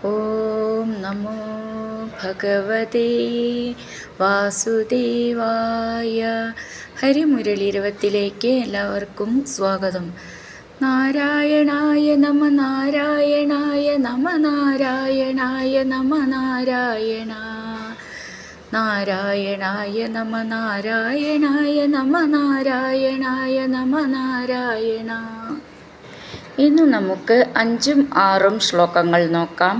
ഓം നമോ ഭഗവതേ വാസുദേവായ. ഹരിമുരളി രവത്തിലേക്ക് എല്ലാവർക്കും സ്വാഗതം. നാരായണായ നമ നാരായണായ നമ നാരായണായ നമ നാരായണ നാരായണായ നമ നാരായണായ നമ നാരായണായ നമ നാരായണ. ഇന്ന് നമുക്ക് 5ഉം 6ഉം ശ്ലോകങ്ങൾ നോക്കാം.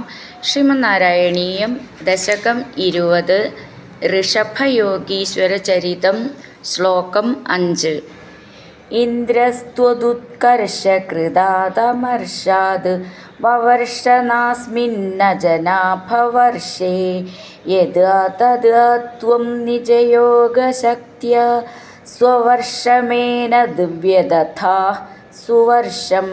ശ്രീമന്നാരായണീയം ദശകം 20 ഋഷഭയോഗീശ്വര ചരിതം ശ്ലോകം 5. ഇന്ദ്രസ്ത്വദുത്കർഷകൃതാതമർഷാദ് വവർഷനാസ്മിന്നജനാഭവർഷേ യദാ തദാ ത്വം നിജയോഗശക്ത്യാ സ്വവർഷമേന ദിവ്യദഥാ സുവർഷം.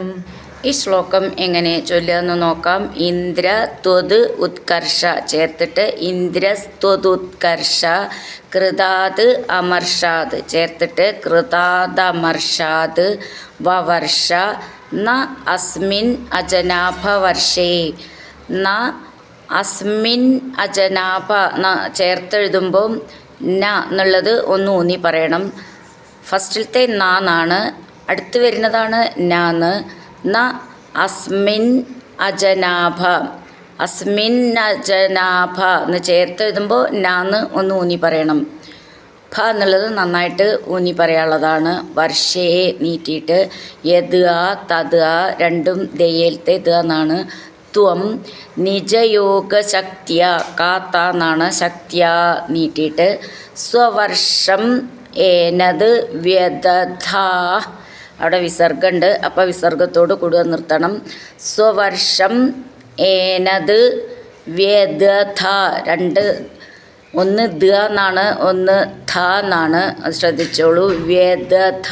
ഈ ശ്ലോകം എങ്ങനെ ചൊല്ലുകയെന്ന് നോക്കാം. ഇന്ദ്ര ത്വത് ഉത്കർഷ ചേർത്തിട്ട് ഇന്ദ്രസ്ത്വതുത്കർഷ, കൃതാത് അമർഷാത് ചേർത്തിട്ട് കൃതാദമർഷാത്, വവർഷ ന അസ്മിൻ അജനാഭവർഷേ, ന അസ്മിൻ അജനാഭ ന ചേർത്തെഴുതുമ്പോൾ ന എന്നുള്ളത് ഒന്ന് ഊന്നി പറയണം. ഫസ്റ്റിലത്തെ നാണ്, അടുത്ത് വരുന്നതാണ് നാന്ന്. ന അസ്മിൻ അജനാഭ, അസ്മിൻ അജനാഭ എന്ന് ചേർത്ത് എഴുതുമ്പോൾ നാന്ന് ഒന്ന് ഊന്നി പറയണം. ഭ എന്നുള്ളത് നന്നായിട്ട് ഊന്നി പറയാനുള്ളതാണ്. വർഷയെ നീട്ടിയിട്ട് യദ് ആ തത് ആ രണ്ടും ദയയിലത്തെ ഇത് എന്നാണ്. ത്വം നിജയോഗശക്തിയ കാത്ത എന്നാണ്. ശക്തിയ നീട്ടിയിട്ട് സ്വവർഷം ഏനത് വ്യദധാ, അവിടെ വിസർഗമുണ്ട്, അപ്പോൾ വിസർഗത്തോട് കൂടുക നിർത്തണം. സ്വവർഷം ഏനത് വ്യദധ, രണ്ട് ഒന്ന് ദ എന്നാണ്, ഒന്ന് ധ എന്നാണ്, അത് ശ്രദ്ധിച്ചോളൂ. വ്യദധ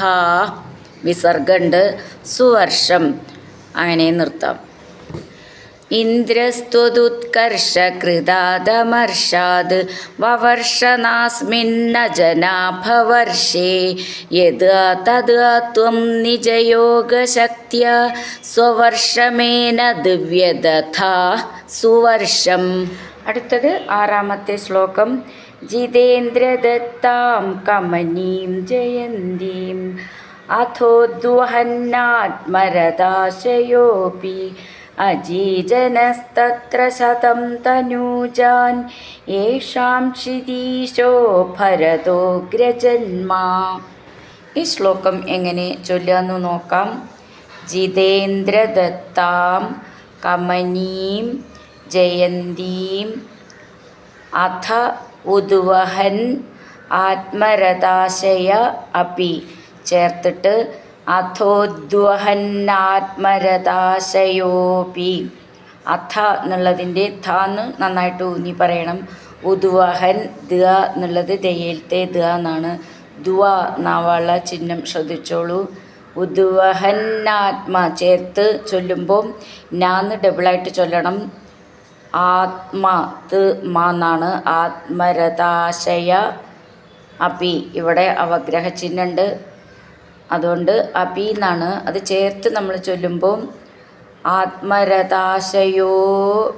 വിസർഗമുണ്ട്, സുവർഷം അങ്ങനെ നിർത്താം. ഇന്ദ്രസ്ത്വതുത്കർഷകൃതാദമർഷാദ് വവർഷനാസ്മിന്നജനാഭവർഷേ യദാ തദാ ത്വം നിജയോഗശക്ത്യാ സ്വവർഷമേന ദിവ്യദഥാ സുവർഷം. അടുത്തത് 6ാമത്തെ ശ്ലോകം. ജിതേന്ദ്രദത്താം കമനീം ജയന്തീം അഥോദ്വഹന്നാത്മരതാശയോപി അജീജനസ്തത്ര ശതം തനൂജാൻ യേഷാം ക്ഷിതീശോ ഭരതോഗ്രജന്മാ. ഈ ശ്ലോകം എങ്ങനെ ചൊല്ലുകയെന്ന് നോക്കാം. ജിതേന്ദ്രദത്താം കമനീം ജയന്തീം അഥ ഉദ്വഹൻ ആത്മരതാശയ അപി ചേർത്തിട്ട് അഥോദ്വഹന്നാത്മരതാശയോപി. അഥ എന്നുള്ളതിൻ്റെ ഥാന്ന് നന്നായിട്ട് ഊന്നി പറയണം. ഉദ്വഹൻ ദ എന്നുള്ളത് ദയയിലത്തെ ദ എന്നാണ്. ദ്വ നാവാള ചിഹ്നം ശ്രദ്ധിച്ചോളൂ. ഉദ്വഹന്നാത്മ ചേർത്ത് ചൊല്ലുമ്പോൾ നാന്ന് ഡബിളായിട്ട് ചൊല്ലണം. ആത്മ ത് മാന്നാണ്. ആത്മരതാശയ അപി, ഇവിടെ അവഗ്രഹ ചിഹ്നമുണ്ട്, അതുകൊണ്ട് അപി എന്നാണ്. അത് ചേർത്ത് നമ്മൾ ചൊല്ലുമ്പോൾ ആത്മരതാശയോ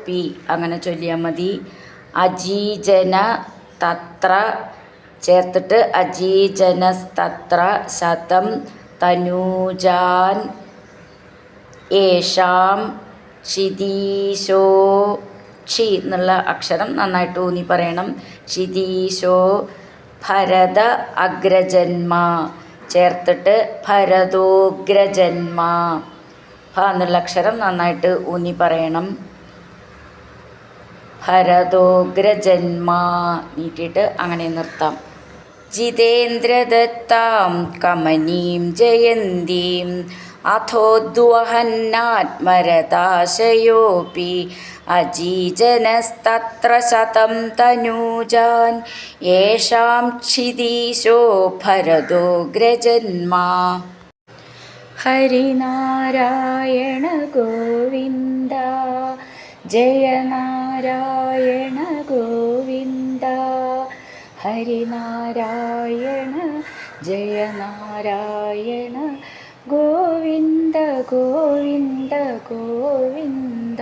പി അങ്ങനെ ചൊല്ലിയാൽ മതി. അജീജന തത്ര ചേർത്തിട്ട് അജീജനസ്തത്ര ശതം തനൂജാൻ യേഷാം ക്ഷിതീശോ, ക്ഷി എന്നുള്ള അക്ഷരം നന്നായിട്ട് ഊന്നി പറയണം. ക്ഷിതീശോ ഭരത അഗ്രജന്മാ ചേർത്തിട്ട് ഭരതോഗ്രജന്മാ. ഭ എന്നുള്ള അക്ഷരം നന്നായിട്ട് ഊന്നി പറയണം. ഭരതോഗ്രജന്മാ നീട്ടിയിട്ട് അങ്ങനെ നിർത്താം. ജിതേന്ദ്രദത്താം കമനീം ജയന്തീം അഥോദ്വഹന്നാത്മരതാശയോപി അജീജനസ്തത്ര ശതം തനൂജാൻ യേഷാം ക്ഷിതീശോ ഭരതോഗ്രജന്മാ. ഹരിനാരായണ ഗോവിന്ദ, ജയ നാരായണ ഗോവിന്ദ. ഹരിനാരായണ ജയ നാരായണ ഗോവിന്ദ ഗോവിന്ദ ഗോവിന്ദ.